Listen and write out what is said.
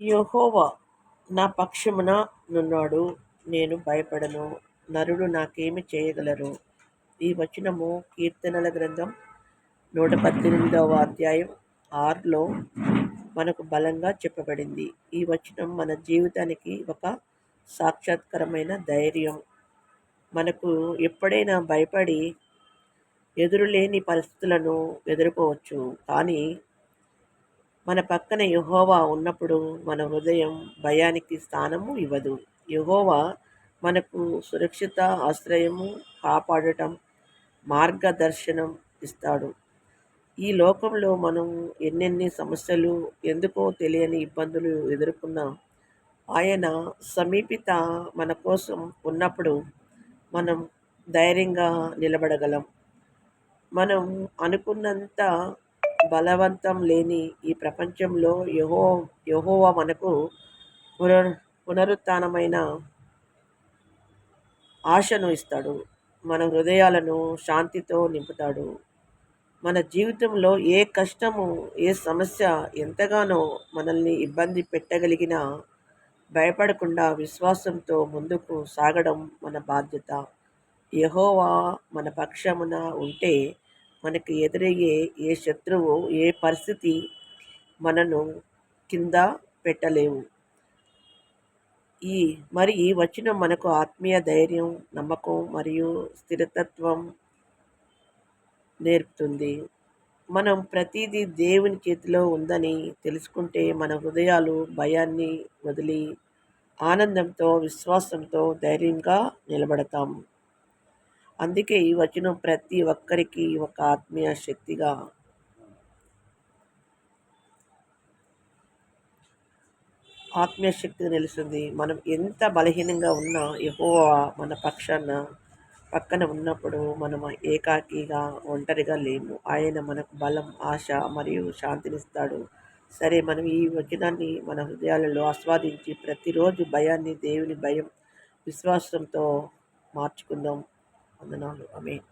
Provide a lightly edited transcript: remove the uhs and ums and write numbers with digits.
యెహోవా నా పక్షమున నున్నాడు, నేను భయపడను. నరులు నాకేమి చేయగలరు? ఈ వచనము కీర్తనల గ్రంథం 118వ అధ్యాయం 6లో మనకు బలంగా చెప్పబడింది. ఈ వచనం మన జీవితానికి ఒక సాక్షాత్కరమైన ధైర్యం. మనకు ఎప్పుడైనా భయపడి ఎదురులేని పరిస్థితులను ఎదుర్కోవచ్చు. కానీ మన పక్కన యెహోవా ఉన్నప్పుడు మన హృదయం భయానికి స్థానము ఇవ్వదు. యెహోవా మనకు సురక్షిత ఆశ్రయము, కాపాడటం, మార్గదర్శనం ఇస్తాడు. ఈ లోకంలో మనం ఎన్నెన్ని సమస్యలు, ఎందుకో తెలియని ఇబ్బందులు ఎదుర్కొన్నా ఆయన సమీపిత మన కోసం ఉన్నప్పుడు మనం ధైర్యంగా నిలబడగలం. మనం అనుకున్నంత బలవంతం లేని ఈ ప్రపంచంలో యెహోవా మనకు పునరుత్థానమైన ఆశను ఇస్తాడు. మన హృదయాలను శాంతితో నింపుతాడు. మన జీవితంలో ఏ కష్టము, ఏ సమస్య ఎంతగానో మనల్ని ఇబ్బంది పెట్టగలిగినా భయపడకుండా విశ్వాసంతో ముందుకు సాగడం మన బాధ్యత. యెహోవా మన పక్షమున ఉంటే మనకు ఎదురయ్యే ఏ శత్రువు, ఏ పరిస్థితి మనను కింద పెట్టలేవు. ఈ ఈ వచనం మనకు ఆత్మీయ ధైర్యం, నమ్మకం మరియు స్థిరతత్వం నేర్పుతుంది. మనం ప్రతిదీ దేవుని చేతిలో ఉందని తెలుసుకుంటే మన హృదయాలు భయాన్ని వదిలి ఆనందంతో, విశ్వాసంతో ధైర్యంగా నిలబడతాం. అందుకే ఈ వచనం ప్రతి ఒక్కరికి ఒక ఆత్మీయ శక్తిగా నిలుస్తుంది. మనం ఎంత బలహీనంగా ఉన్నా యెహోవా మన పక్కన ఉన్నప్పుడు మనం ఏకాకిగా, ఒంటరిగా లేము. ఆయన మనకు బలం, ఆశ మరియు శాంతినిస్తాడు. సరే, మనం ఈ వచనాన్ని మన హృదయాలలో ఆస్వాదించి ప్రతిరోజు భయాన్ని దేవుని భయం, విశ్వాసంతో మార్చుకుందాం. వందనాలు. ఆమేన్.